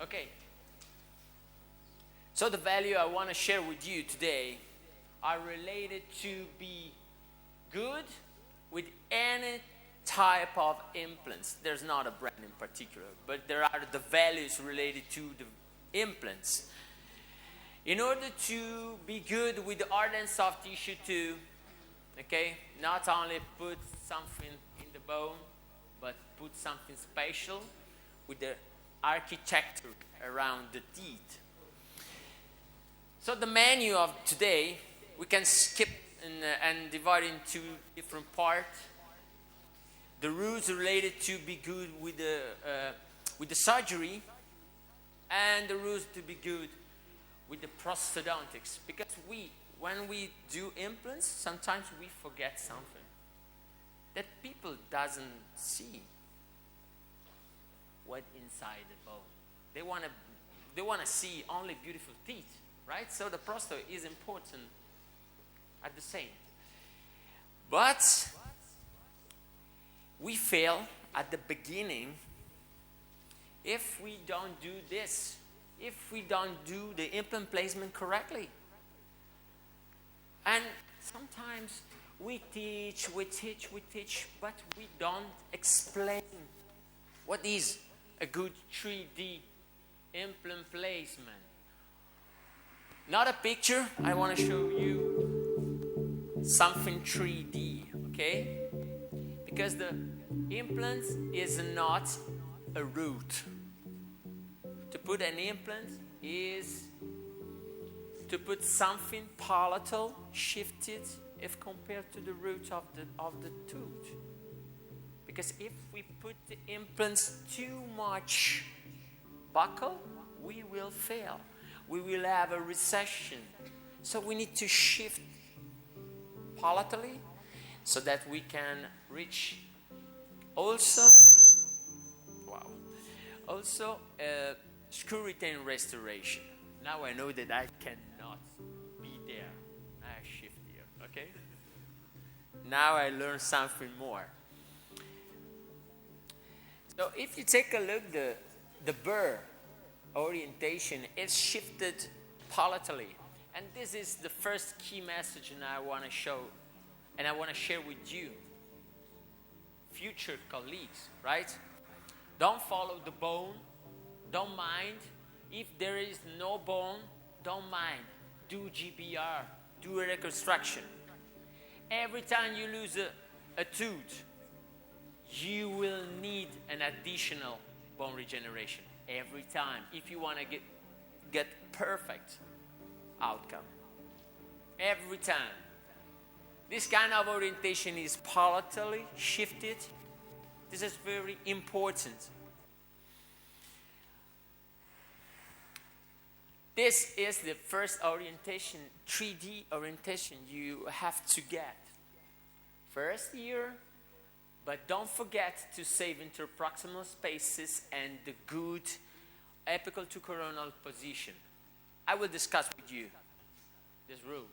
Okay. So the value I want to share with you today are related to be good with any type of implants. There's not a brand in particular, but there are the values related to the implants. In order to be good with the hard and soft tissue too, okay, not only put something in the bone, but put something special with the architecture around the teeth. So the menu of today, we can skip and divide into different parts. The rules related to be good with the surgery, and the rules to be good with the prosthodontics. Because when we do implants, sometimes we forget something that people doesn't see. What inside the bone? They wanna see only beautiful teeth, right? So the prosto is important at the same. But we fail at the beginning if we don't do this, if we don't do the implant placement correctly. And sometimes we teach, but we don't explain what is a good 3D implant placement. Not a picture, I want to show you something 3D, okay? Because the implant is not a root. To put an implant is to put something palatal shifted if compared to the root of the tooth. Because if we put the implants too much buccal, we will fail. We will have a recession. So we need to shift palatally so that we can reach also screw retain restoration. Now I know that I cannot be there. I shift here, okay? Now I learn something more. So if you take a look, the burr orientation is shifted palatally. And this is the first key message and I want to show and I want to share with you, future colleagues, right? Don't follow the bone. Don't mind. If there is no bone, don't mind. Do GBR. Do a reconstruction. Every time you lose a tooth, you will need an additional bone regeneration. Every time. If you want to get perfect outcome. Every time. This kind of orientation is palatally shifted. This is very important. This is the first orientation, 3D orientation you have to get. First year, but don't forget to save interproximal spaces and the good apical to coronal position. I will discuss with you this rule.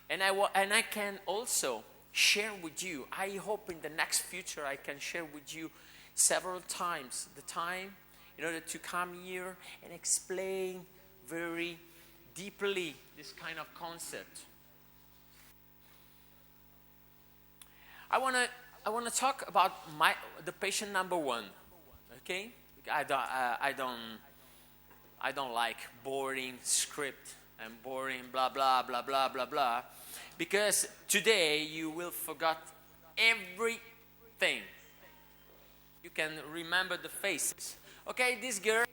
And I can also share with you, I hope in the next future I can share with you several times the time in order to come here and explain very deeply this kind of concept. I want to talk about the patient number one. Okay, I don't like boring script and boring blah blah blah blah blah blah, because today you will forget everything. You can remember the faces. Okay, this girl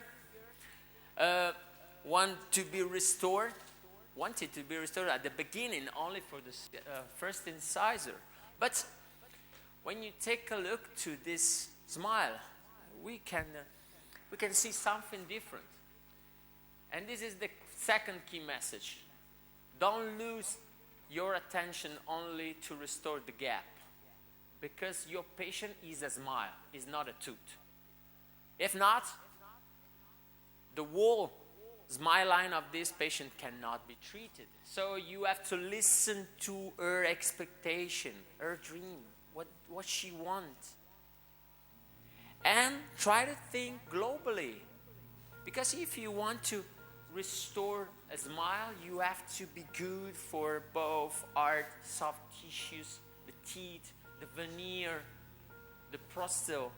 wanted to be restored at the beginning only for the first incisor. But when you take a look to this smile, we can see something different. And this is the second key message. Don't lose your attention only to restore the gap, because your patient is a smile, is not a tooth. If not, the whole smile line of this patient cannot be treated. So you have to listen to her expectation, her dream, what she wants. And try to think globally. Because if you want to restore a smile, you have to be good for both hard, soft tissues, the teeth, the veneer, the prosto,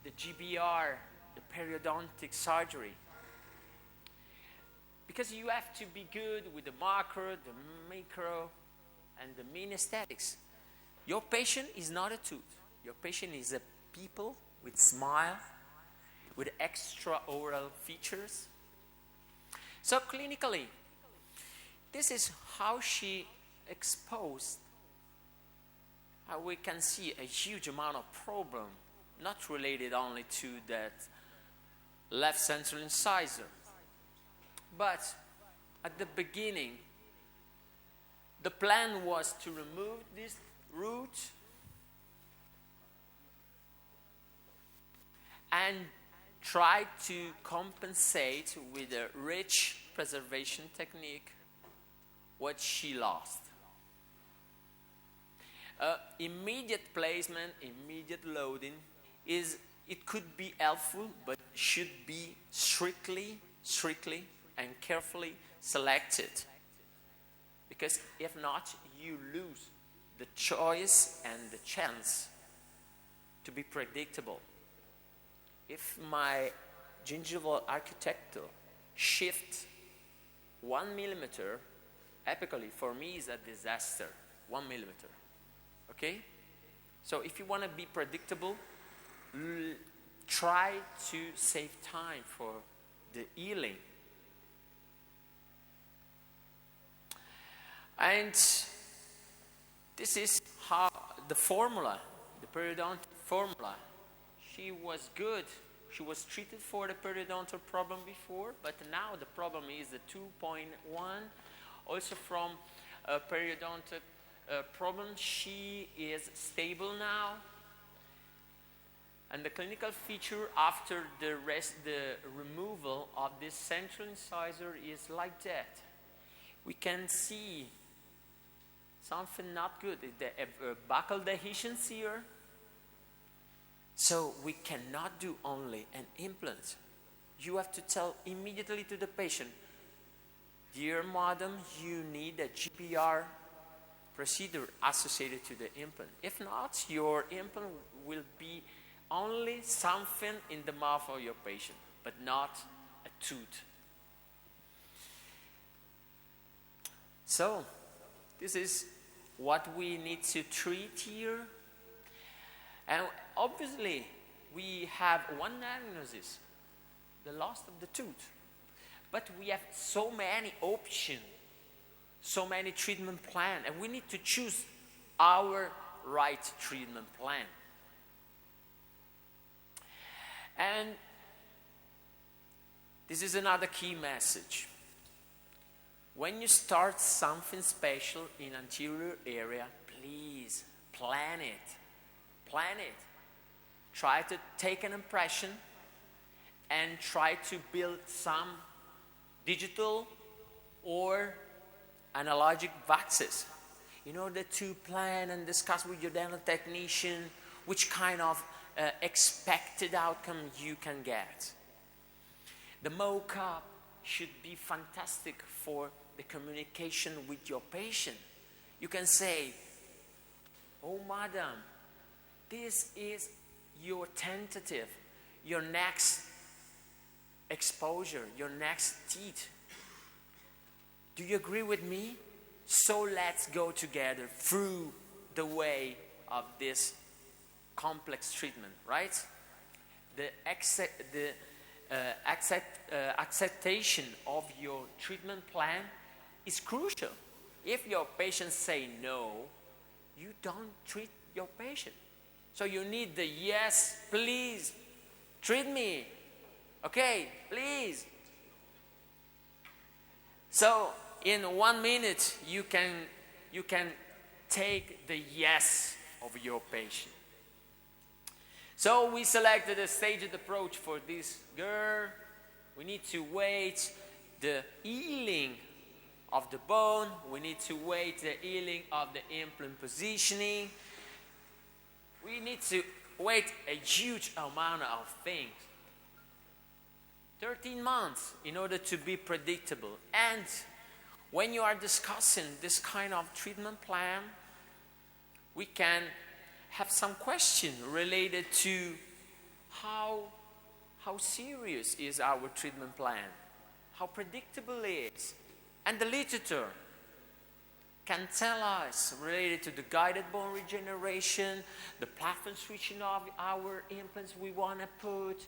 the GBR, the periodontic surgery. Because you have to be good with the macro, the micro, and the mean aesthetics. Your patient is not a tooth. Your patient is a people with smile, with extra oral features. So clinically, this is how she exposed. How we can see a huge amount of problem, not related only to that left central incisor. But at the beginning, the plan was to remove this root and try to compensate with a rich preservation technique what she lost. Immediate placement, immediate loading it could be helpful, but should be strictly and carefully selected. Because if not, you lose the choice and the chance to be predictable. If my gingival architecture shifts 1 millimeter, apically, for me is a disaster. 1 millimeter. Okay? So if you want to be predictable, try to save time for the healing. And this is how the formula, the periodontal formula, she was good. She was treated for the periodontal problem before, but now the problem is the 2.1. Also from a periodontal problem, she is stable now. And the clinical feature after the removal of this central incisor is like that. We can see something not good, the buccal adhesions here. So we cannot do only an implant. You have to tell immediately to the patient, dear madam, you need a GPR procedure associated to the implant. If not, your implant will be only something in the mouth of your patient, but not a tooth. So, this is what we need to treat here. And obviously, we have one diagnosis, the loss of the tooth. But we have so many options, so many treatment plans, and we need to choose our right treatment plan. And this is another key message. When you start something special in anterior area, please plan it. Plan it. Try to take an impression and try to build some digital or analogic waxes in order to plan and discuss with your dental technician which kind of expected outcome you can get. The mock-up should be fantastic for the communication with your patient. You can say, oh madam, this is your tentative, your next exposure, your next teeth. Do you agree with me? So let's go together through the way of this complex treatment, right? The acceptation of your treatment plan is crucial. If your patients say no, you don't treat your patient. So you need the yes, please, treat me. Okay, please. So in 1 minute, you can take the yes of your patient. So we selected a staged approach for this girl. We need to wait the healing of the bone. We need to wait the healing of the implant positioning. We need to wait a huge amount of things. 13 months in order to be predictable. And when you are discussing this kind of treatment plan, we can have some question related to how serious is our treatment plan, how predictable it is. And the literature can tell us related to the guided bone regeneration, the platform switching of our implants we want to put,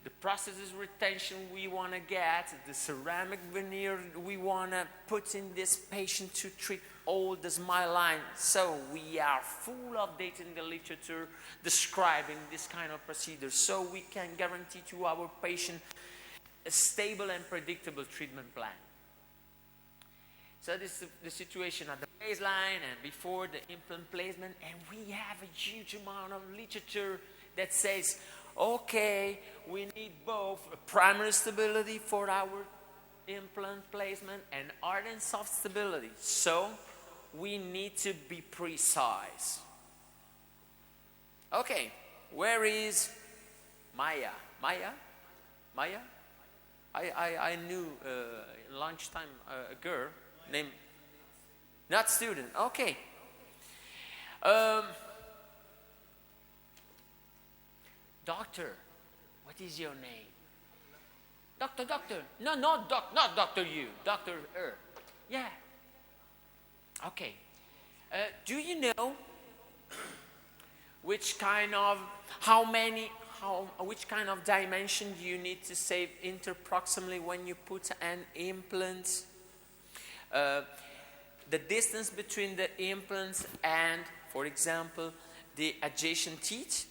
the processes retention we want to get, the ceramic veneer we want to put in this patient to treat all the smile line. So we are full of data in the literature describing this kind of procedure, so we can guarantee to our patient a stable and predictable treatment plan. So this is the situation at the baseline and before the implant placement, and we have a huge amount of literature that says, okay, we need both primary stability for our implant placement and hard and soft stability. So we need to be precise. Okay, where is Maya? Maya? I knew lunchtime a girl named, not student, okay. Doctor, what is your name? Doctor. No, not Dr. You, Dr. Yeah. Okay. Do you know which kind of dimension you need to save interproximally when you put an implant? The distance between the implants and, for example, the adjacent teeth?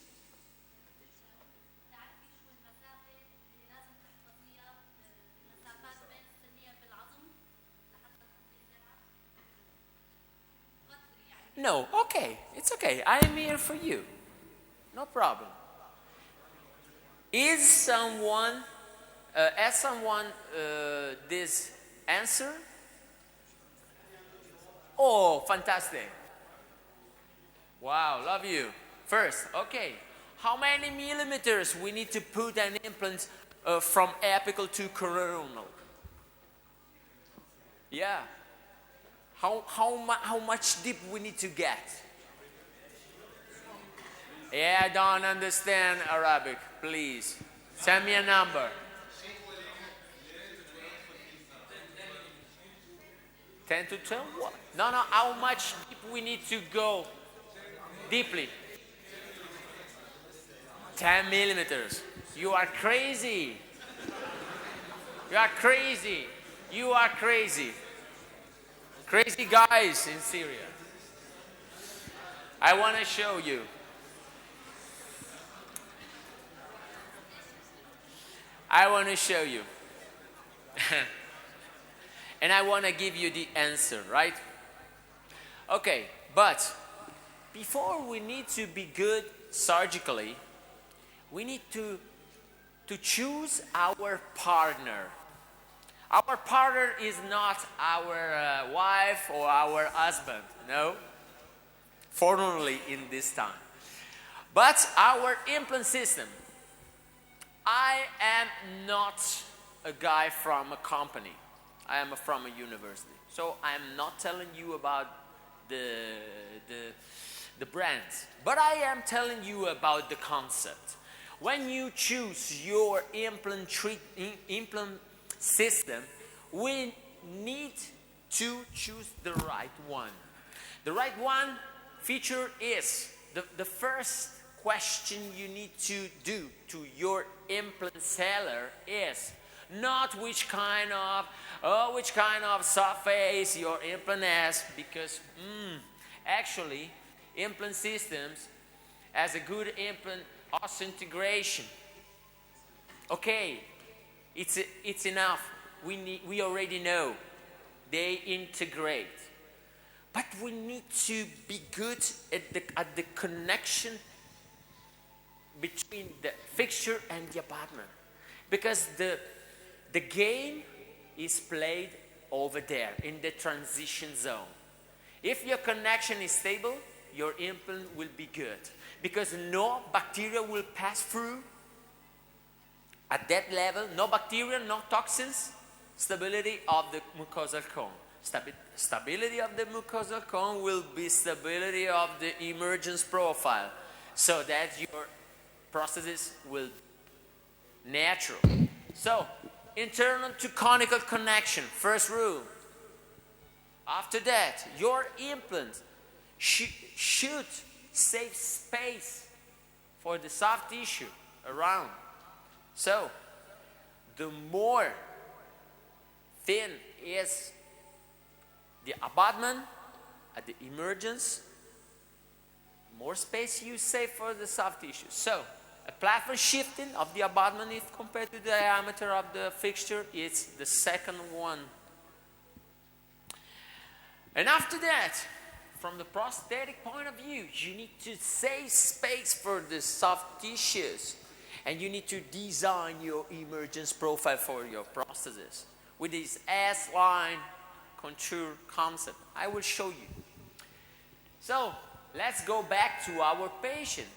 No, okay, it's okay. I am here for you. No problem. Has someone this answer? Oh, fantastic. Wow, love you. First, okay. How many millimeters we need to put an implant from apical to coronal? Yeah. How much deep we need to get? Yeah, I don't understand Arabic. Please, send me a number. 10 to 12? What? No, how much deep we need to go deeply? 10 millimeters. You are crazy. You are crazy. You are crazy. Crazy guys in Syria. I want to show you. I want to show you. And I want to give you the answer, right? Okay, but before we need to be good surgically, we need to choose our partner. Our partner is not our wife or our husband, no, fortunately in this time. But our implant system. I am not a guy from a company. I am from a university. So I am not telling you about the brands, but I am telling you about the concept. When you choose your implant system, we need to choose the right one. The right one feature is the first question you need to do to your implant seller is not which kind of surface your implant has, because actually implant systems has a good implant osseointegration. Okay, it's enough. We already know they integrate, but we need to be good at the connection between the fixture and the abutment, because the game is played over there in the transition zone. If your connection is stable, your implant will be good, because no bacteria will pass through At that level, no bacteria, no toxins, stability of the mucosal cone. Stability of the mucosal cone will be stability of the emergence profile, so that your prosthesis will be natural. So, internal to conical connection, first rule. After that, your implant should save space for the soft tissue around. So, the more thin is the abutment at the emergence, more space you save for the soft tissue. So, a platform shifting of the abutment if compared to the diameter of the fixture is the second one. And after that, from the prosthetic point of view, you need to save space for the soft tissues. And you need to design your emergence profile for your prosthesis with this S-line contour concept. I will show you. So, let's go back to our patient.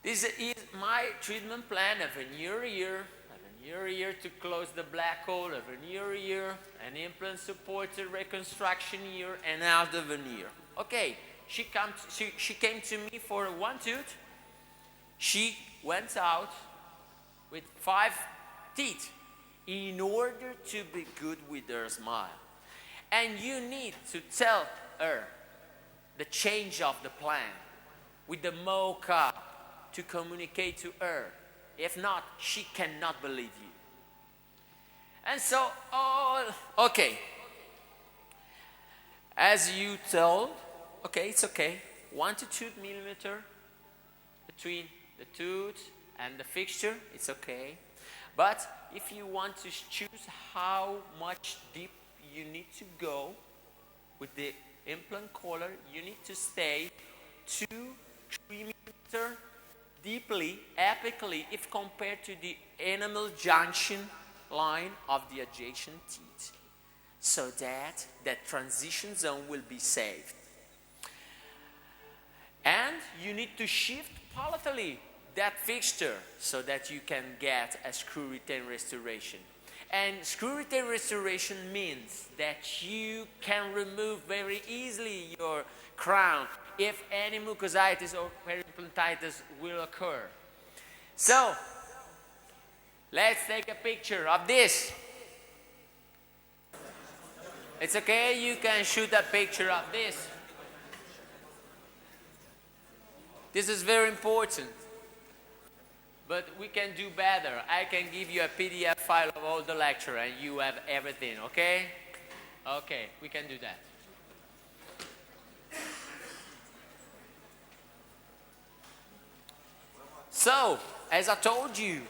This is my treatment plan, a veneer here, to close the black hole, a veneer here, an implant supported reconstruction here, and now the veneer. Okay, she came to me for one tooth. She went out with 5 teeth in order to be good with her smile. And you need to tell her the change of the plan with the mock-up to communicate to her. If not, she cannot believe you. And so, okay. As you told, okay, it's okay. 1 to 2 millimeter between the tooth and the fixture, it's okay. But if you want to choose how much deep you need to go with the implant collar, you need to stay 2-3 millimeters deeply, apically, if compared to the enamel junction line of the adjacent teeth, so that that transition zone will be saved. And you need to shift palatally that fixture so that you can get a screw retain restoration. And screw retain restoration means that you can remove very easily your crown if any mucositis or periimplantitis will occur. So, let's take a picture of this. It's okay, you can shoot a picture of this. This is very important. But we can do better. I can give you a PDF file of all the lecture and you have everything, okay? Okay, we can do that. So, as I told you,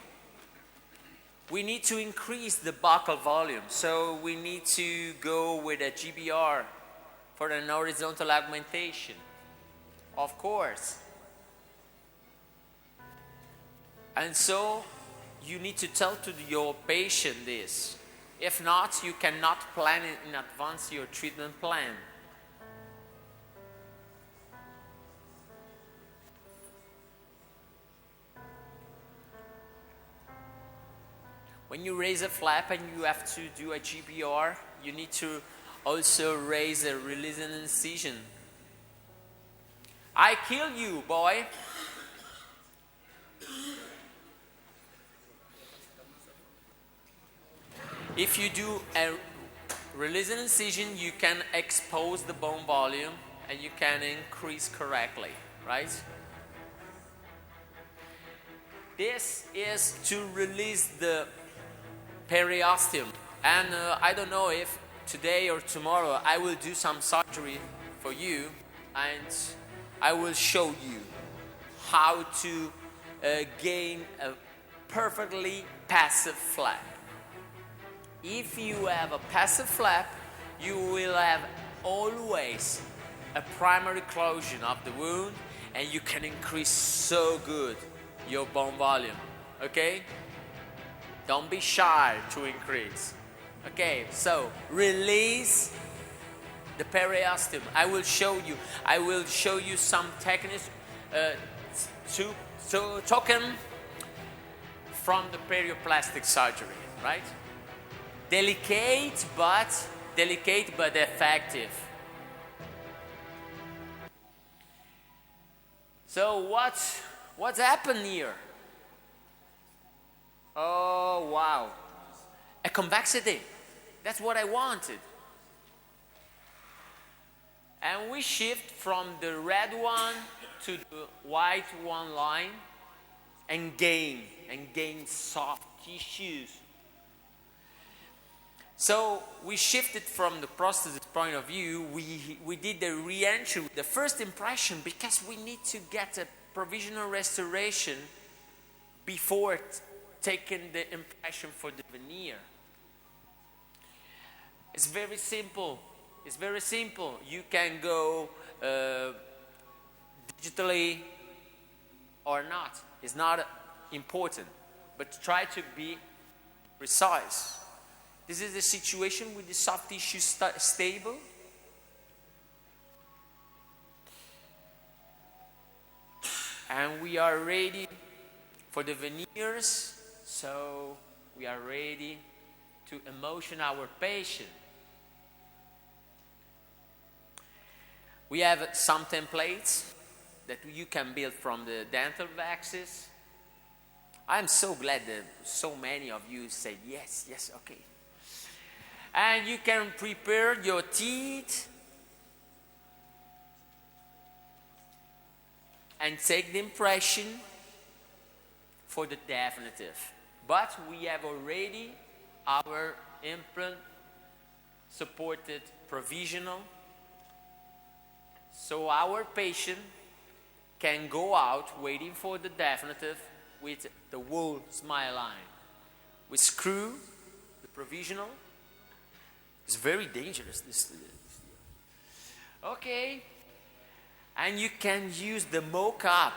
we need to increase the buccal volume. So we need to go with a GBR for an horizontal augmentation. Of course. And so you need to tell to your patient this. If not, you cannot plan in advance your treatment plan. When you raise a flap and you have to do a GBR, you need to also raise a releasing incision. I kill you, boy. If you do a releasing incision, you can expose the bone volume and you can increase correctly, right? This is to release the periosteum. And I don't know if today or tomorrow I will do some surgery for you and I will show you how to gain a perfectly passive flap. If you have a passive flap, you will have always a primary closure of the wound and you can increase so good your bone volume, okay? Don't be shy to increase. Okay, so release the periosteum. I will show you some techniques to token from the perioplastic surgery, right? Delicate but effective. So what's happened here? Oh wow, a convexity. That's what I wanted. And we shift from the red one to the white one line and gain soft tissues. So we shifted from the prosthesis point of view. We did the re-entry, the first impression, because we need to get a provisional restoration before taking the impression for the veneer. It's very simple. It's very simple. You can go digitally or not. It's not important, but try to be precise. This is the situation with the soft tissue stable. And we are ready for the veneers, so we are ready to emotion our patient. We have some templates that you can build from the dental waxes. I'm so glad that so many of you said yes, okay. And you can prepare your teeth and take the impression for the definitive. But we have already our implant supported provisional, so our patient can go out waiting for the definitive with the whole smile line. We screw the provisional. It's very dangerous, this. Okay. And you can use the mock-up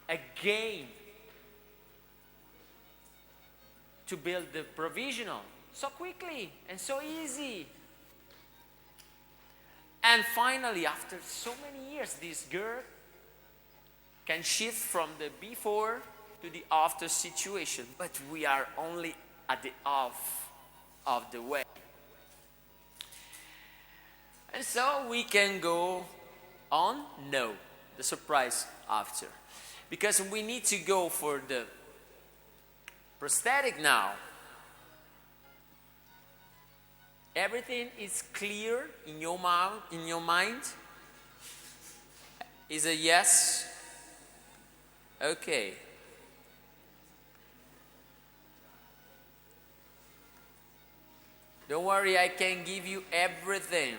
again to build the provisional so quickly and so easy. And finally, after so many years, this girl can shift from the before to the after situation. But we are only at the off of the way. And so we can go on? No, the surprise after. Because we need to go for the prosthetic now. Everything is clear in your mind? Is a yes? Okay. Don't worry, I can give you everything.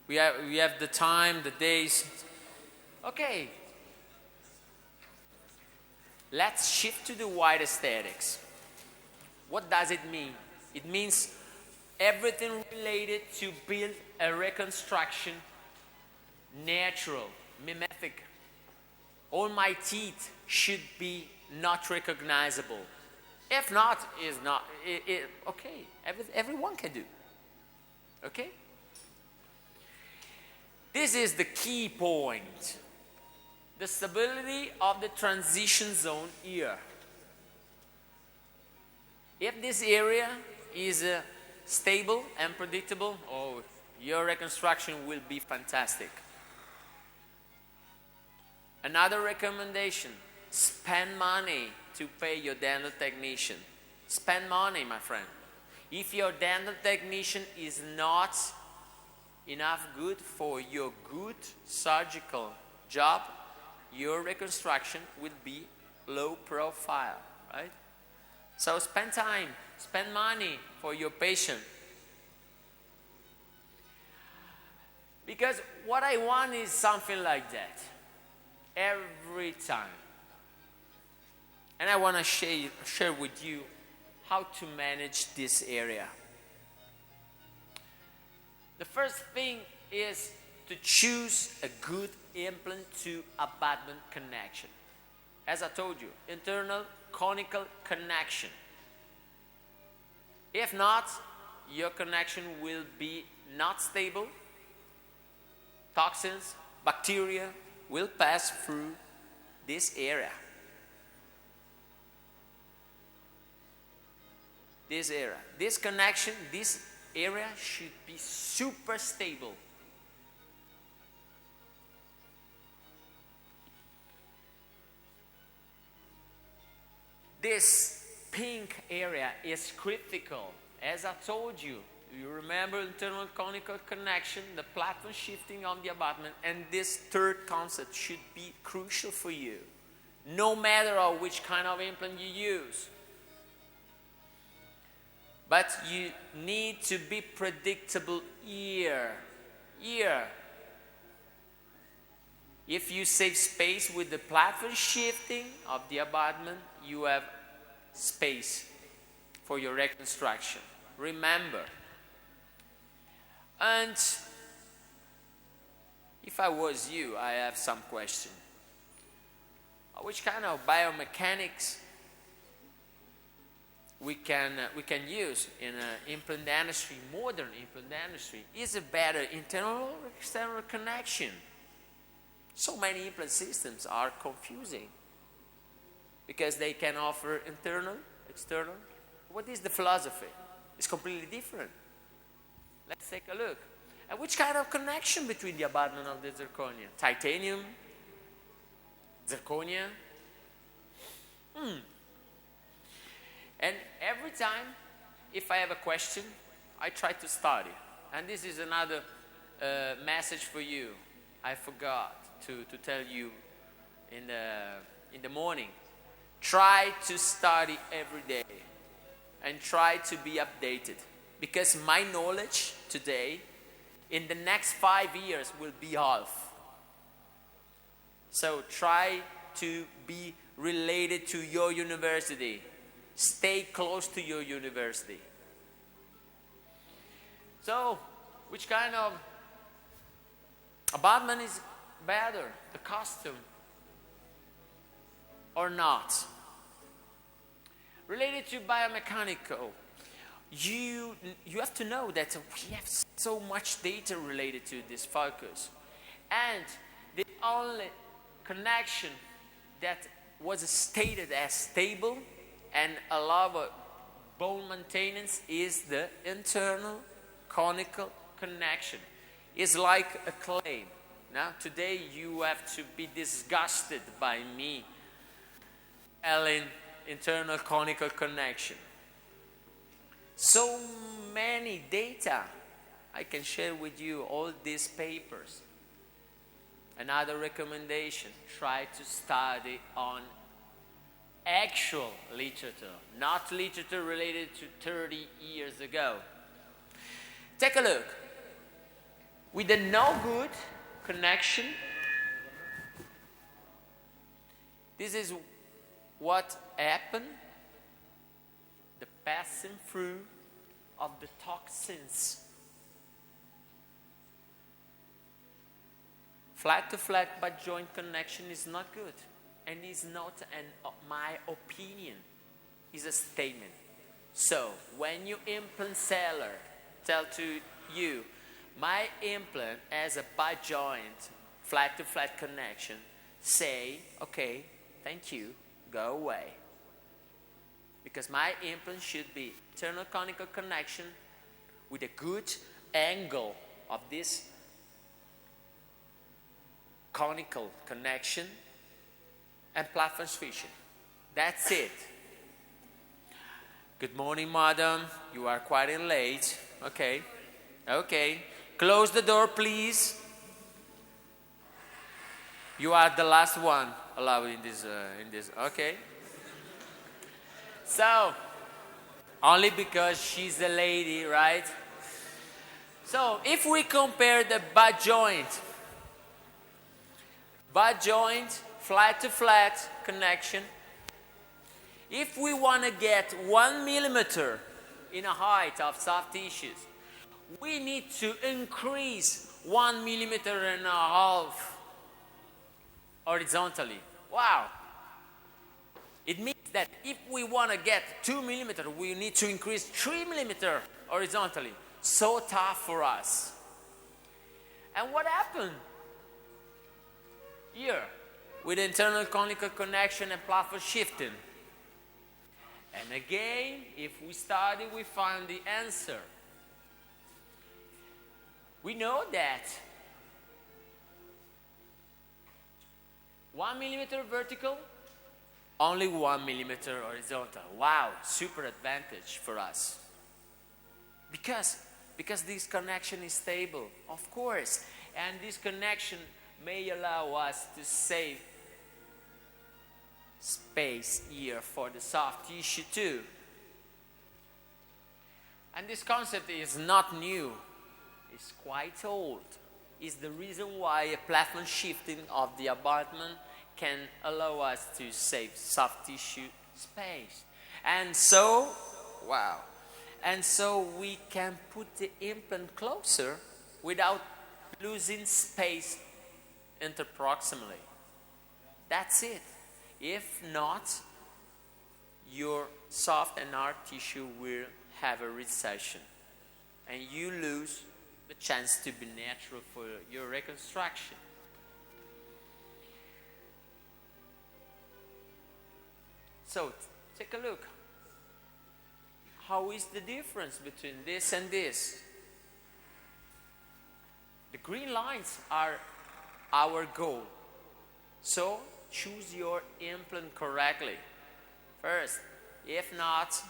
We have the time, the days. Okay. Let's shift to the white aesthetics. What does it mean? It means everything related to build a reconstruction, natural, mimetic. All my teeth should be not recognizable. If not, is not. Okay, everyone can do. Okay? This is the key point. The stability of the transition zone here. If this area is stable and predictable, oh, your reconstruction will be fantastic. Another recommendation, spend money to pay your dental technician. Spend money, my friend. If your dental technician is not enough good for your good surgical job, your reconstruction will be low profile, right? So spend time, spend money for your patient. Because what I want is something like that every time. And I want to share with you how to manage this area. The first thing is to choose a good implant to abutment connection. As I told you, internal conical connection. If not, your connection will be not stable. Toxins, bacteria will pass through this area. This area. This connection, this area should be super stable. This pink area is critical. As I told you, you remember internal conical connection, the platform shifting on the abutment, and this third concept should be crucial for you, no matter which kind of implant you use. But you need to be predictable year. If you save space with the platform shifting of the abutment, you have space for your reconstruction. Remember. And if I was you, I have some question. Which kind of biomechanics we can use in implant dentistry, modern implant dentistry? Is it better internal or external connection? So many implant systems are confusing because they can offer internal, external. What is the philosophy? It's completely different. Let's take a look. And which kind of connection between the abutment of the zirconia? Titanium? Zirconia? And every time, if I have a question, I try to study. And this is another message for you. I forgot to tell you in the morning. Try to study every day and try to be updated. Because my knowledge today, in the next 5 years, will be half. So try to be related to your university. Stay close to your university. So, which kind of abutment is better? The custom or not? Related to biomechanical, you have to know that we have so much data related to this focus. And the only connection that was stated as stable and allow bone maintenance is the internal conical connection. It's like a claim. Now, today you have to be disgusted by me telling internal conical connection. So many data. I can share with you all these papers. Another recommendation, try to study on actual literature, not literature related to 30 years ago. Take a look. With the no good connection, this is what happened, the passing through of the toxins. Flat to flat butt joint connection is not good. And is not my opinion, is a statement. So, when your implant seller tell to you, my implant has a butt joint, flat to flat connection, say, okay, thank you, go away. Because my implant should be internal conical connection with a good angle of this conical connection and platform fishing. That's it. Good morning, madam. You are quite late. Okay. Close the door, please. You are the last one allowed in this. Okay. So, only because she's a lady, right? So, if we compare the butt joint, flat to flat connection. If we want to get 1 millimeter in a height of soft tissues, we need to increase 1.5 millimeters horizontally. Wow! It means that if we want to get 2 millimeters, we need to increase 3 millimeters horizontally. So tough for us. And what happened? Here. with internal conical connection and platform shifting. And again, if we study, we find the answer. We know that 1 millimeter vertical, only 1 millimeter horizontal. Wow, super advantage for us. Because this connection is stable, of course. And this connection may allow us to save space here for the soft tissue too. And this concept is not new. It's quite old. It's the reason why a platform shifting of the abutment can allow us to save soft tissue space. And so, wow. And so we can put the implant closer without losing space interproximally. That's it. If not, your soft and hard tissue will have a recession, and you lose the chance to be natural for your reconstruction. So, take a look. How is the difference between this and this? The green lines are our goal. So, choose your implant correctly first. If not,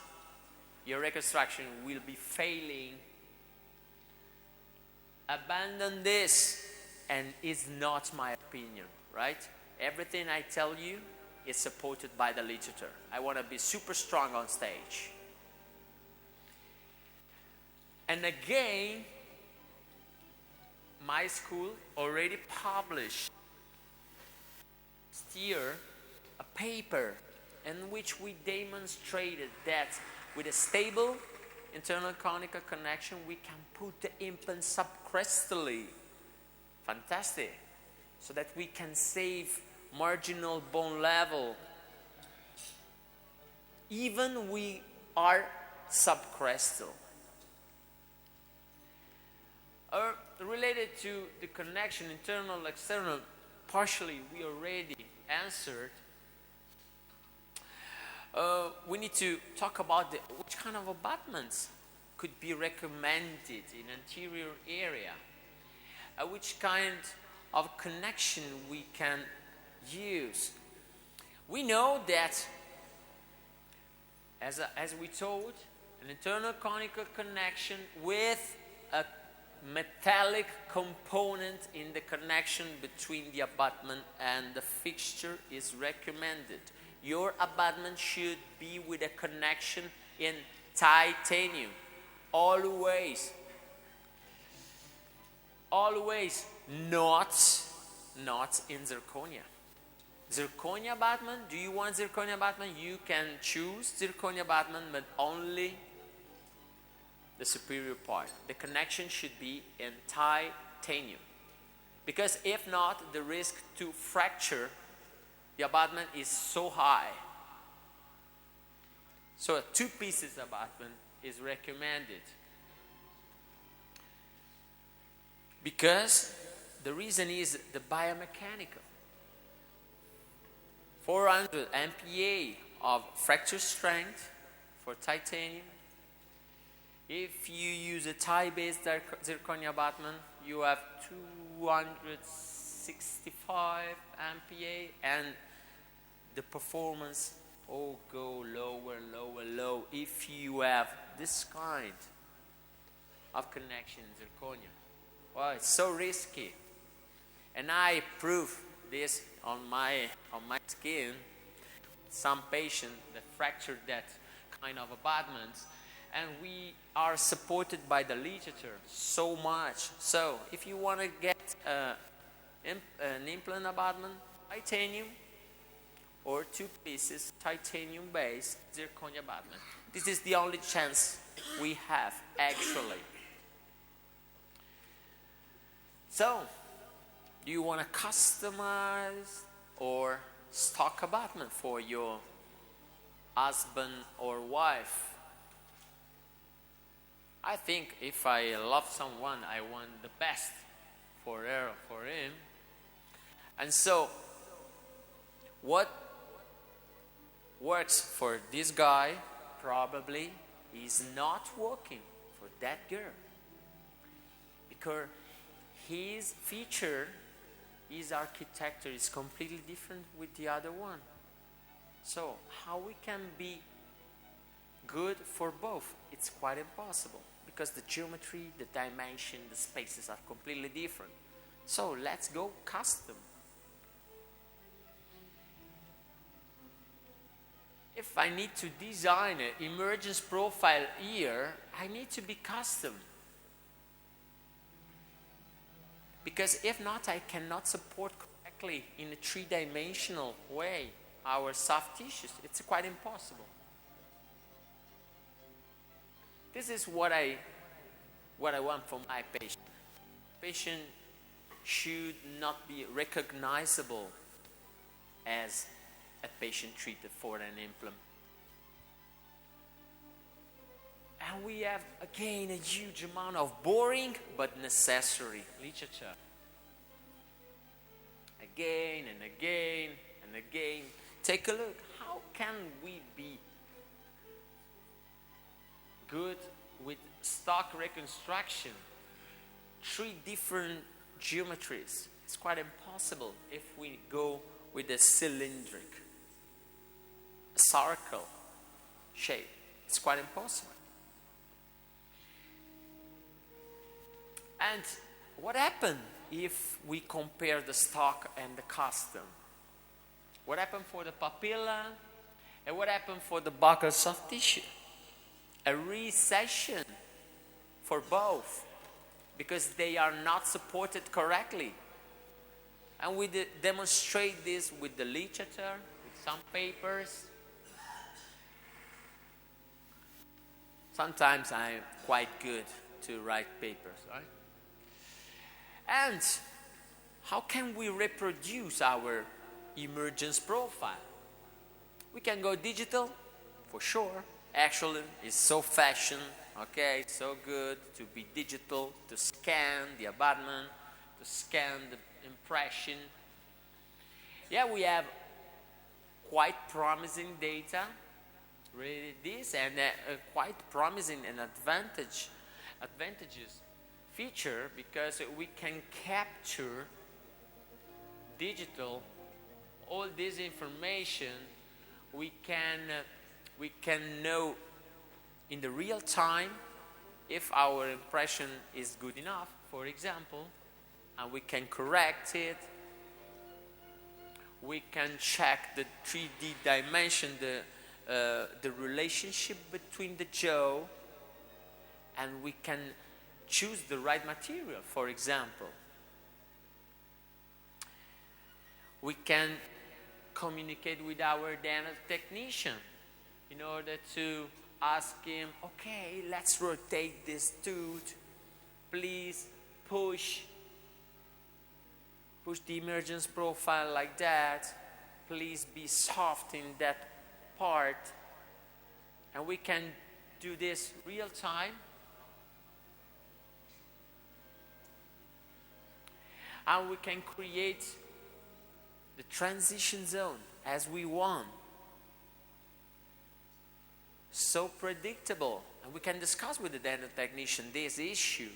your reconstruction will be failing. Abandon this, and it's not my opinion, right? Everything I tell you is supported by the literature. I want to be super strong on stage. And again, my school already published here a paper in which we demonstrated that with a stable internal conical connection we can put the implant subcrestally. Fantastic. So that we can save marginal bone level even we are subcrestal. Related to the connection internal external, partially we already answered. We need to talk about which kind of abutments could be recommended in anterior area, which kind of connection we can use. We know that, as we told, an internal conical connection with a metallic component in the connection between the abutment and the fixture is recommended. Your abutment should be with a connection in titanium. Always. Always. Not in zirconia. Zirconia abutment, do you want zirconia abutment? You can choose zirconia abutment, but only the superior part. The connection should be in titanium. Because if not, the risk to fracture the abutment is so high. So a 2 pieces abutment is recommended. Because the reason is the biomechanical. 400 MPa of fracture strength for titanium. If you use a tie-based zirconia abutment, you have 265 MPa, and the performance go lower. If you have this kind of connection in zirconia, well, it's so risky. And I prove this on my skin. Some patient that fractured that kind of abutments, and we are supported by the literature so much. So if you want to get an implant abutment, titanium, or 2 pieces titanium based zirconia abutment. This is the only chance we have actually. So, do you want to customize or stock abutment for your husband or wife? I think if I love someone, I want the best for her or for him. And so, what works for this guy probably is not working for that girl, because his feature, his architecture is completely different with the other one. So how we can be good for both? It's quite impossible, because the geometry, the dimension, the spaces are completely different. So let's go custom. If I need to design an emergence profile here, I need to be custom. Because if not, I cannot support correctly in a three-dimensional way our soft tissues. It's quite impossible. This is what I want for my patient. Patient should not be recognizable as a patient treated for an implant. And we have again a huge amount of boring but necessary literature. Again and again and again. Take a look. How can we be good with stock reconstruction? 3 different geometries. It's quite impossible if we go with a cylindric, a circle shape. It's quite impossible. And what happened if we compare the stock and the custom? What happened for the papilla and what happened for the buccal soft tissue? A recession for both, because they are not supported correctly. And we demonstrate this with the literature, with some papers. Sometimes I'm quite good to write papers, right? And how can we reproduce our emergence profile? We can go digital, for sure. Actually, it's so fashion, okay, so good to be digital, to scan the abutment, to scan the impression. Yeah, we have quite promising data, really this, and quite promising and advantageous feature, because we can capture digital all this information. We can know in the real time if our impression is good enough, for example, and we can correct it. We can check the 3D dimension, the relationship between the jaw, and we can choose the right material, for example. We can communicate with our dental technician in order to ask him, okay, let's rotate this tooth, please push the emergence profile like that, please be soft in that part. And we can do this real time. And we can create the transition zone as we want. So predictable. And we can discuss with the dental technician this issue.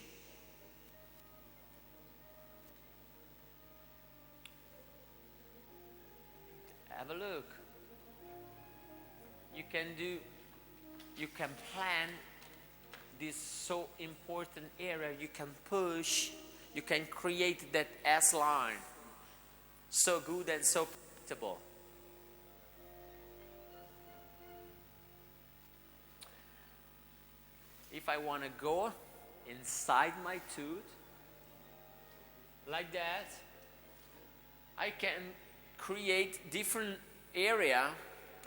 Have a look. You can plan this so important area. You can push, you can create that S line. So good and so predictable. If I want to go inside my tooth, like that, I can create different area,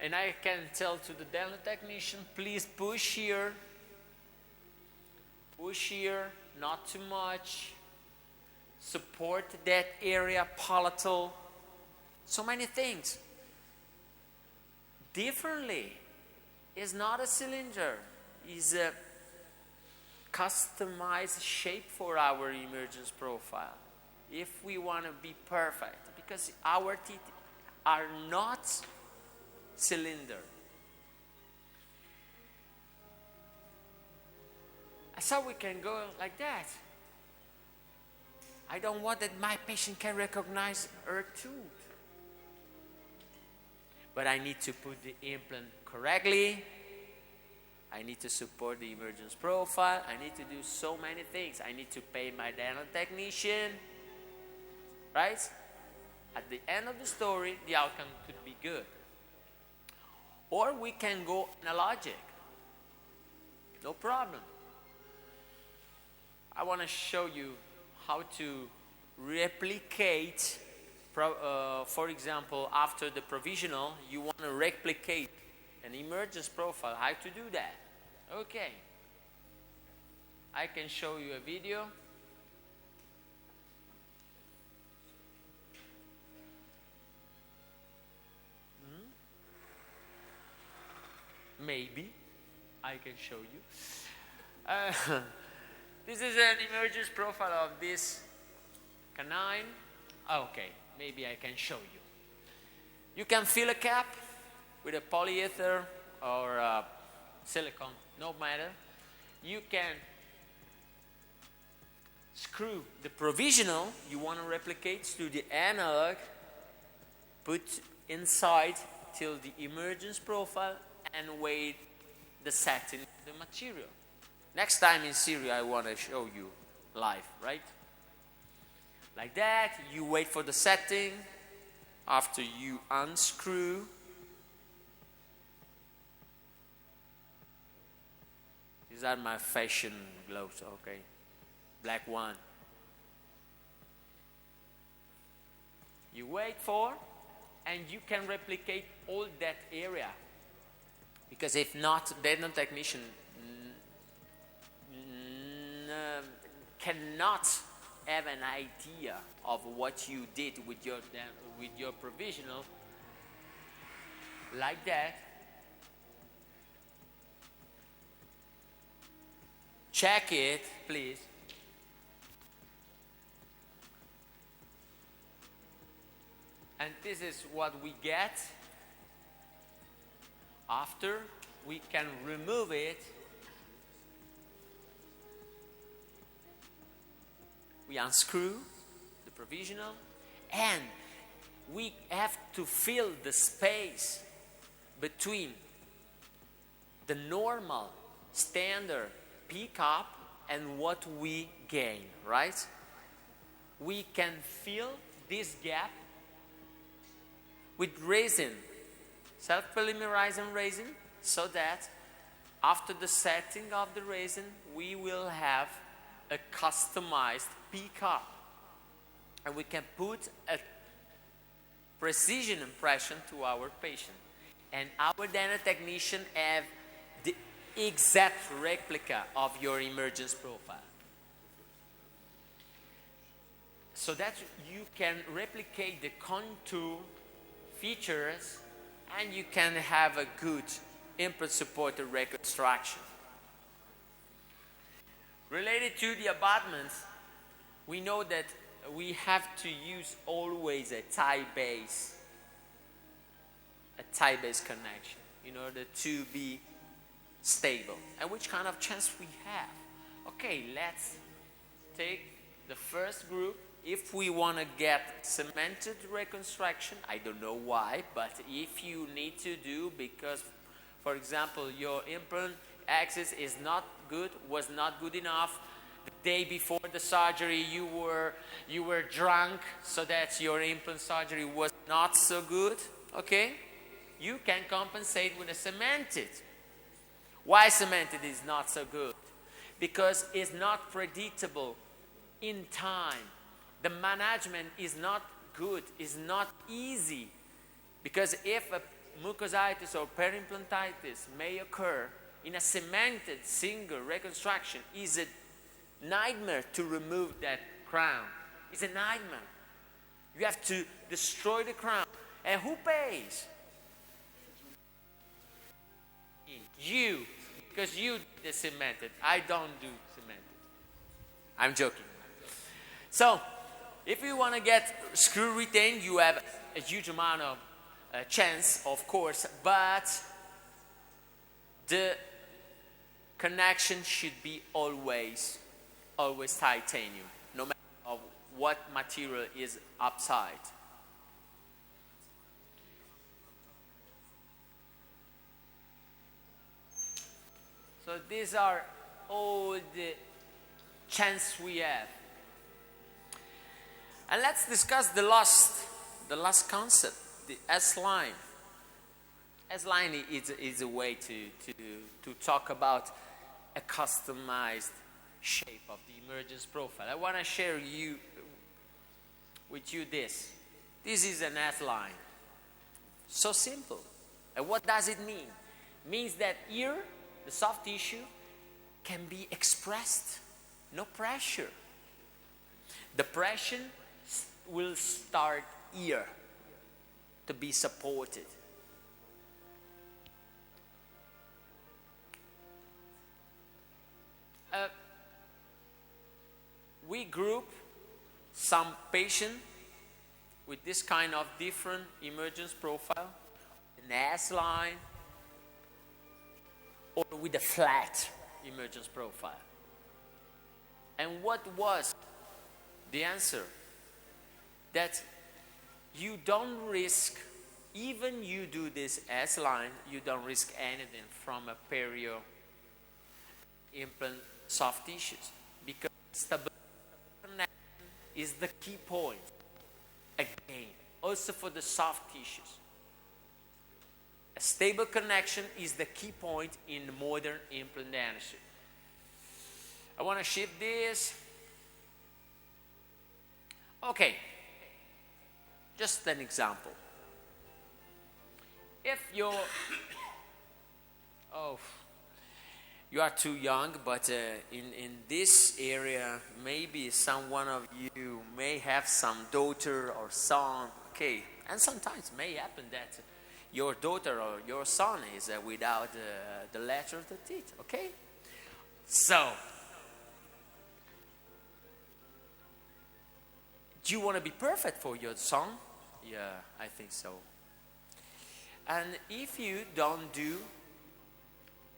and I can tell to the dental technician, please push here, not too much, support that area, palatal, so many things. Differently, it's not a cylinder, it's a customized shape for our emergence profile. If we want to be perfect, because our teeth are not cylinder. So we can go like that. I don't want that my patient can recognize her tooth. But I need to put the implant correctly. I need to support the emergence profile. I need to do so many things. I need to pay my dental technician. Right? At the end of the story, the outcome could be good. Or we can go analogic. No problem. I want to show you how to replicate, for example, after the provisional, you want to replicate an emergence profile. How to do that? Okay. I can show you a video. Maybe I can show you. This is an emergence profile of this canine. Okay, maybe I can show you. You can fill a cap with a polyether or silicone, no matter. You can screw the provisional you want to replicate to the analog, put inside till the emergence profile, and wait the setting of the material. Next time in Syria, I want to show you live, right? Like that, you wait for the setting. After you unscrew, these are my fashion gloves, okay? Black one. You wait for, and you can replicate all that area. Because if not, dental technician cannot have an idea of what you did with your provisional like that. Check it, please. And this is what we get. After we can remove it, we unscrew the provisional, and we have to fill the space between the normal standard P-cup and what we gain, right? We can fill this gap with resin, self-polymerizing resin, so that after the setting of the resin, we will have a customized P-cup. And we can put a precision impression to our patient. And our dental technician have the exact replica of your emergence profile. So that you can replicate the contour features, and you can have a good implant supported reconstruction. Related to the abutments, we know that we have to use always a tie base connection in order to be stable. And which kind of chance we have? Okay, let's take the first group. If we want to get cemented reconstruction, I don't know why, but if you need to do, because, for example, your implant axis is not good, was not good enough, the day before the surgery you were drunk, so that your implant surgery was not so good, okay? You can compensate with a cemented. Why cemented is not so good? Because it's not predictable in time. The management is not good, is not easy. Because if a mucositis or periimplantitis may occur in a cemented single reconstruction, is a nightmare to remove that crown. It's a nightmare. You have to destroy the crown. And who pays? You. Because you did cemented. I don't do cemented. I'm joking. So, if you want to get screw retained, you have a huge amount of chance, of course, but the connection should be always titanium, no matter of what material is upside. So these are all the chances we have. And let's discuss the last concept, the S-line. S-line is a way to talk about a customized shape of the emergence profile. I want to share with you this. This is an S-line. So simple. And what does it mean? It means that here, the soft tissue can be expressed. No pressure. The pressure will start here to be supported. We group some patient with this kind of different emergence profile, an S-line, or with a flat emergence profile. And what was the answer? That you don't risk, even you do this S-line, you don't risk anything from a perio implant soft tissues, because stability is the key point. Again, also for the soft tissues. A stable connection is the key point in modern implant dentistry. I want to shift this. Okay, just an example. If you are too young, but in this area, maybe someone of you may have some daughter or son. Okay, and sometimes may happen that your daughter or your son is without the lateral teeth. Okay, so do you want to be perfect for your son? Yeah, I think so. And if you don't do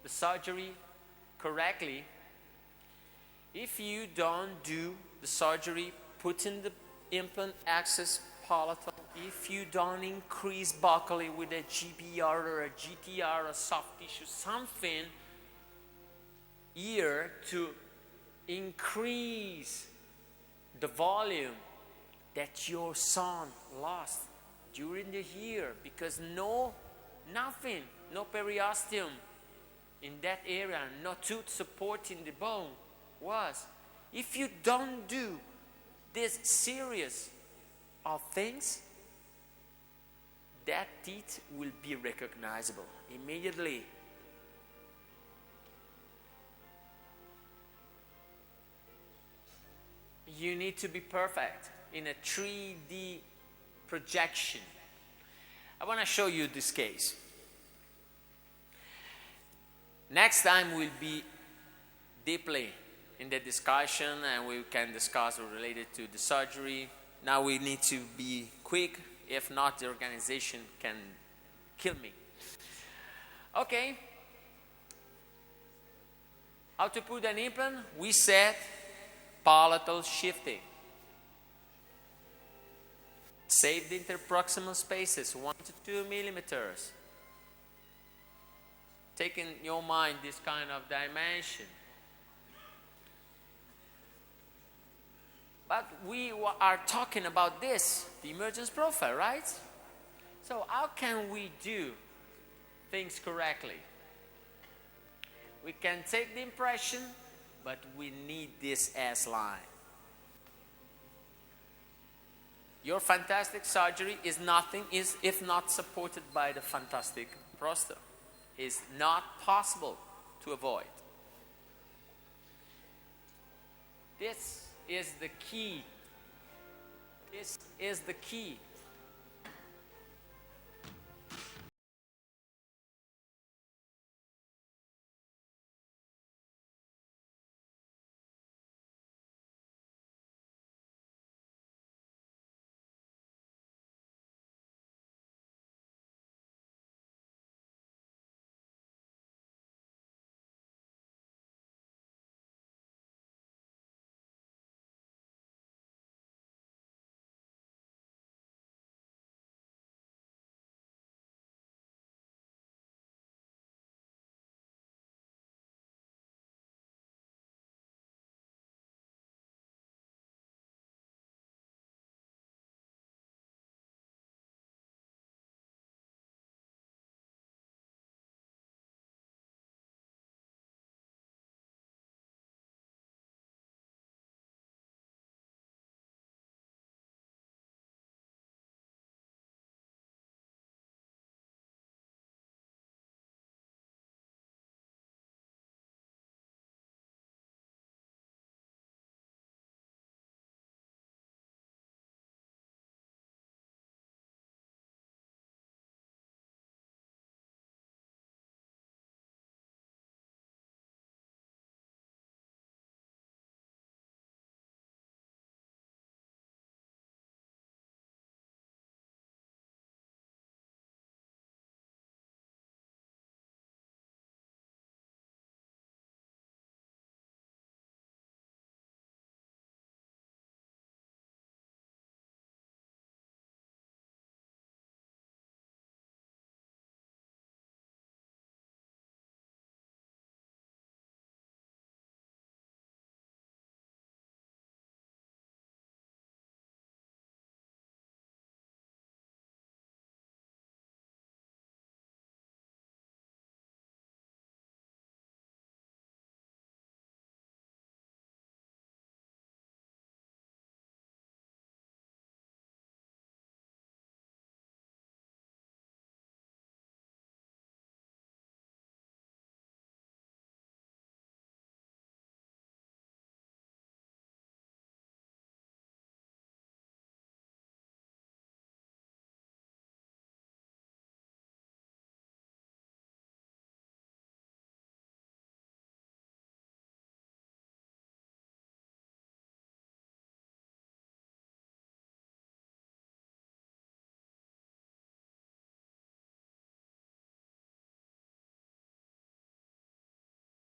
the surgery correctly, if you don't do the surgery putting the implant access palatal, if you don't increase buccally with a GPR or a GTR or soft tissue, something here to increase the volume that your son lost during the year, because nothing, no periosteum in that area, no tooth supporting the bone was. If you don't do this series of things, that teeth will be recognizable immediately. You need to be perfect in a 3D projection. I want to show you this case. Next time we'll be deeply in the discussion and we can discuss related to the surgery. Now we need to be quick, if not the organization can kill me. Okay. How to put an implant? We said palatal shifting. Save the interproximal spaces, 1 to 2 millimeters. Take in your mind this kind of dimension. But we are talking about this, the emergence profile, right? So how can we do things correctly? We can take the impression, but we need this S-line. Your fantastic surgery is nothing if not supported by the fantastic prostate. It's not possible to avoid. This is the key. This is the key.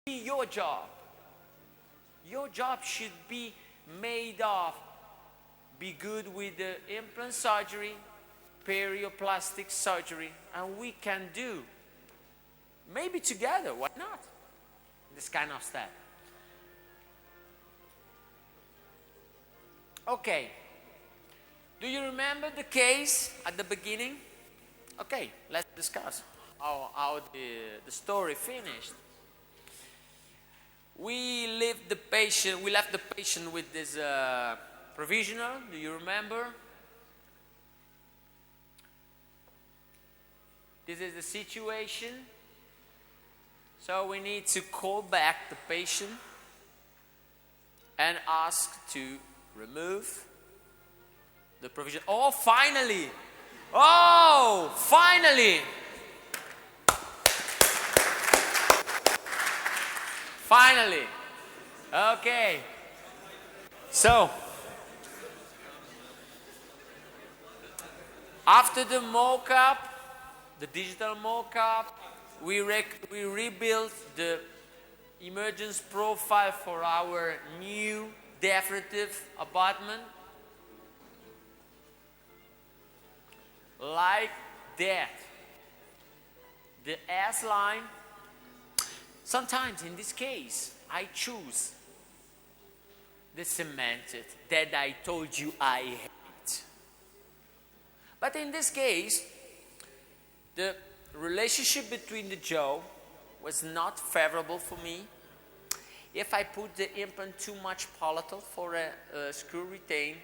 be your job. Your job should be made of be good with the implant surgery, perioplastic surgery, and we can do, maybe together, why not? This kind of step. Okay. Do you remember the case at the beginning? Okay, let's discuss how the story finished. We left the patient with this provisional. Do you remember? This is the situation. So we need to call back the patient and ask to remove the provision. Oh, finally! Oh, finally! Finally! Okay. So, after the mock-up, the digital mock-up, we rebuilt the emergence profile for our new definitive abutment. Like that. The S line. Sometimes in this case, I choose the cemented that I told you I hate. But in this case, the relationship between the jaw was not favorable for me. If I put the implant too much palatal for a screw retain,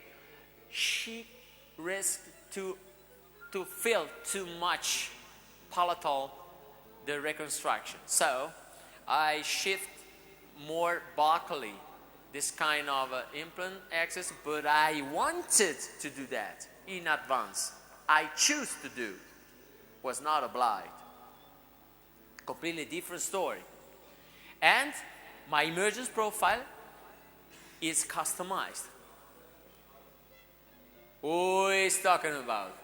she risked to fill too much palatal the reconstruction. So I shift more buccally this kind of implant access, but I wanted to do that in advance. I choose to do, was not obliged. Completely different story. And my emergence profile is customized. Who is talking about?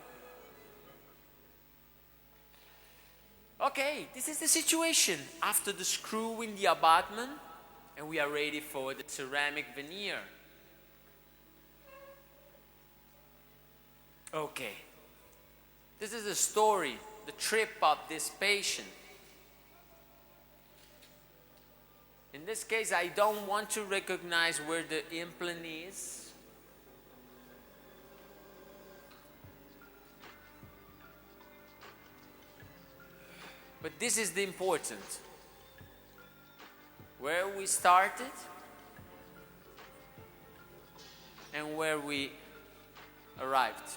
Okay, this is the situation after the screw in the abutment, and we are ready for the ceramic veneer. Okay, this is the story, the trip of this patient. In this case, I don't want to recognize where the implant is. But this is the important. Where we started and where we arrived.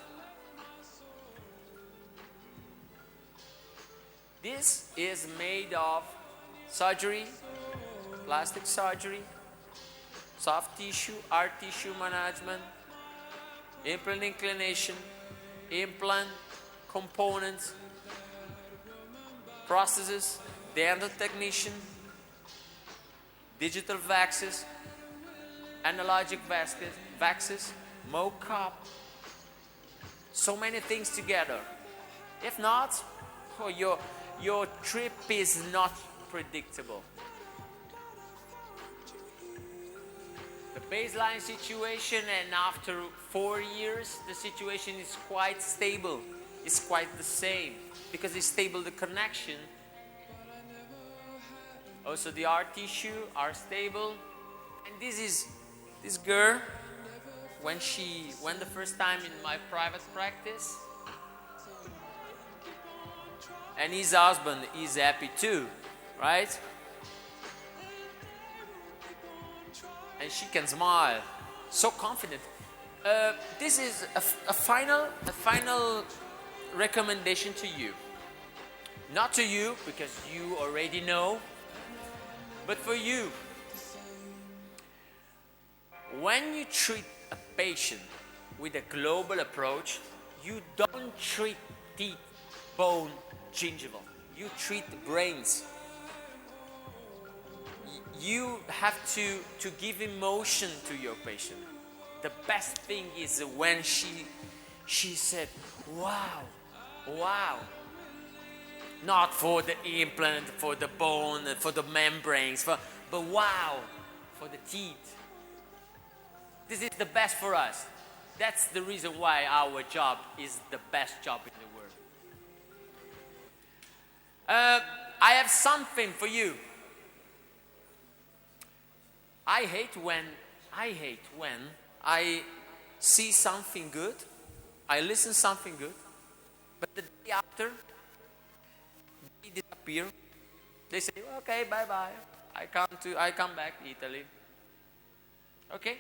This is made of surgery, plastic surgery, soft tissue, hard tissue management, implant inclination, implant components, processes, dental technician, digital vaxes, analogic vaxes, mock-up, so many things together. If not, oh, your trip is not predictable. The baseline situation, and after 4 years, the situation is quite stable. It's quite the same because it's stable the connection. Also the hard tissue are stable. And this girl, when the first time in my private practice, and his husband is happy too, right? And she can smile, so confident. This is a final recommendation to you. Not to you, because you already know, but for you. When you treat a patient with a global approach, you don't treat teeth, bone, gingival. You treat the brains. You have to give emotion to your patient. The best thing is when she said, wow, Not for the implant, for the bone, for the membranes, but wow, for the teeth. This is the best for us. That's the reason why our job is the best job in the world. I have something for you. I hate when I see something good, I listen something good, but the day after, they disappear. They say, okay, bye-bye. I come back to Italy. Okay?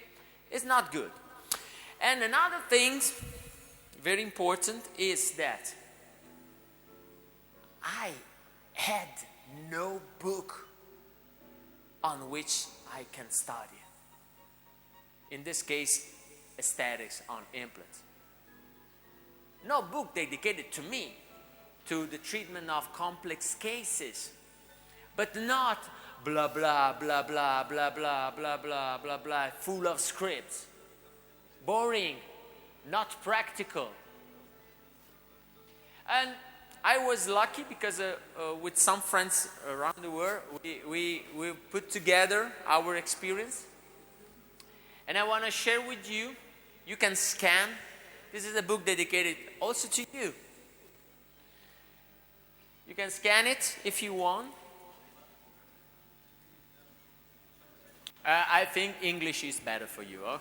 It's not good. And another thing, very important, is that I had no book on which I can study. In this case, aesthetics on implants. No book dedicated to me, to the treatment of complex cases, but not blah, blah, blah, blah, blah, blah, blah, blah, blah, blah, full of scripts. Boring, not practical. And I was lucky because with some friends around the world, we put together our experience. And I want to share with you. You can scan. This is a book dedicated also to you. You can scan it if you want. I think English is better for you. Huh?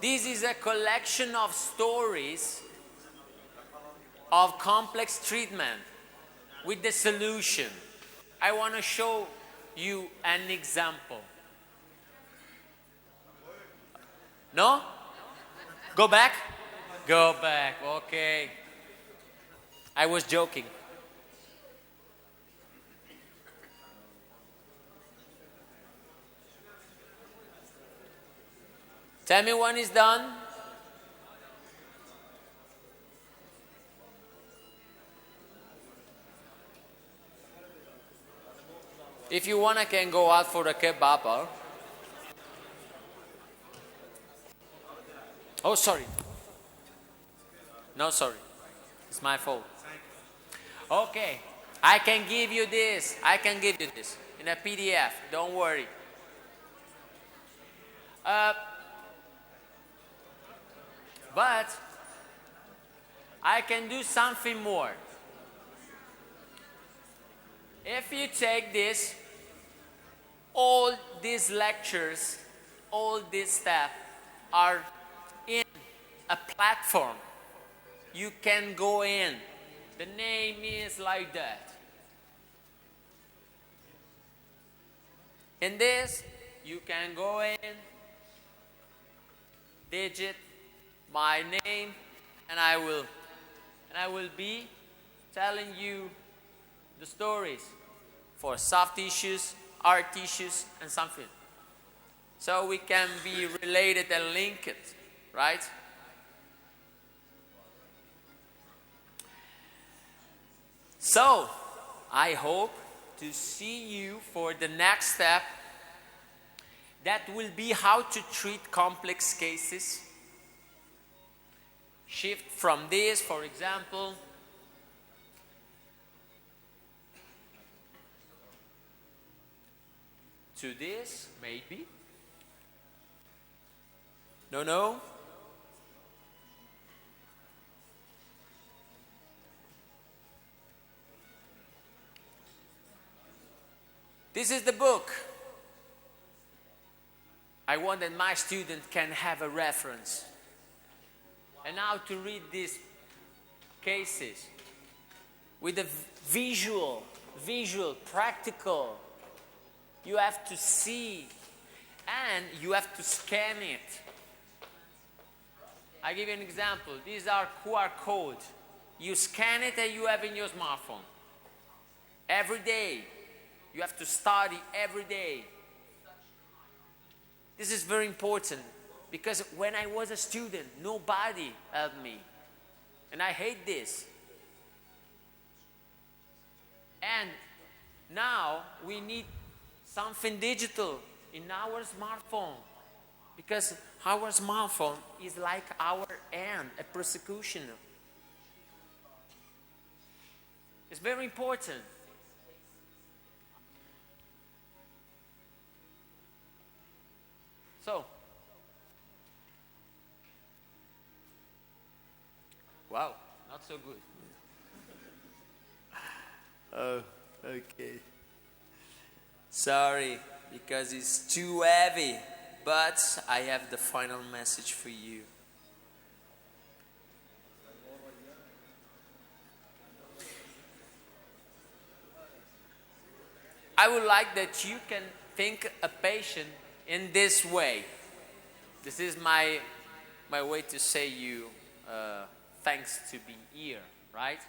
This is a collection of stories of complex treatment with the solution. I want to show you an example. No? Go back? Go back, okay. I was joking. Tell me when it's done. If you want, I can go out for a kebab. Huh? Oh, sorry. No, sorry. It's my fault. Okay. I can give you this. I can give you this in a PDF. Don't worry. But I can do something more. If you take this, all these lectures, all this stuff are in a platform. You can go in. The name is like that. In this, you can go in, digit my name, and I will be telling you the stories for soft tissues, hard tissues, and something. So we can be related and linked, right? So, I hope to see you for the next step. That will be how to treat complex cases. Shift from this, for example, to this, maybe. No. This is the book. I want that my student can have a reference. And how to read these cases with a visual, practical. You have to see and you have to scan it. I give you an example. These are QR codes. You scan it and you have in your smartphone. Every day. You have to study every day. This is very important because when I was a student, nobody helped me. And I hate this. And now we need something digital in our smartphone. Because our smartphone is like our hand, a prosecution. It's very important. So, wow, not so good. Oh, okay. Sorry, because it's too heavy, but I have the final message for you. I would like that you can think a patient in this way. This is my way to say you thanks to be here, right?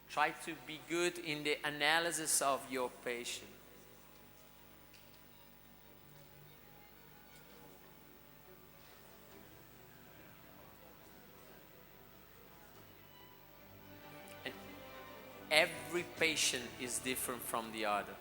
Try to be good in the analysis of your patient. And every patient is different from the other.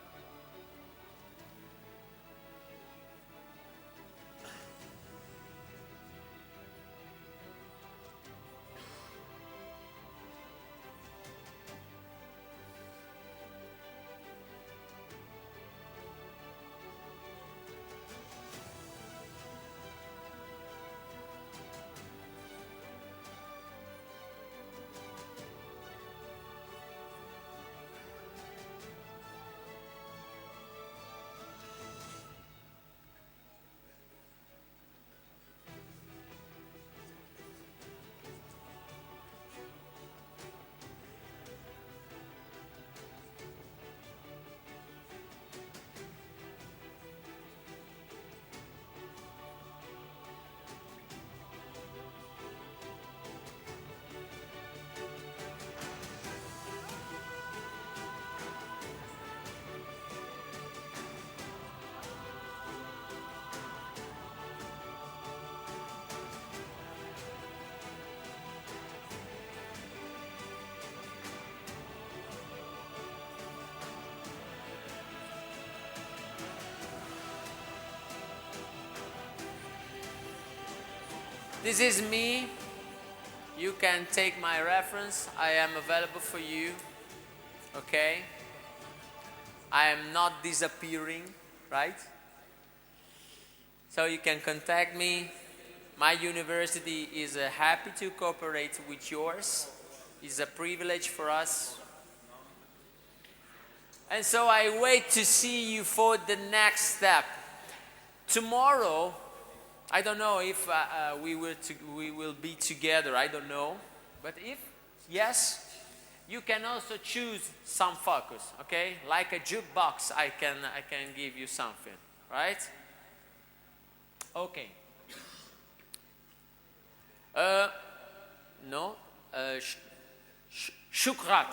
This is me. You can take my reference. I am available for you. Okay? I am not disappearing, right? So you can contact me. My university is happy to cooperate with yours. It's a privilege for us. And so I wait to see you for the next step. Tomorrow, I don't know if we will be together. I don't know. But if yes, you can also choose some focus. Okay, like a jukebox, I can give you something, right? Okay. No. Shukran.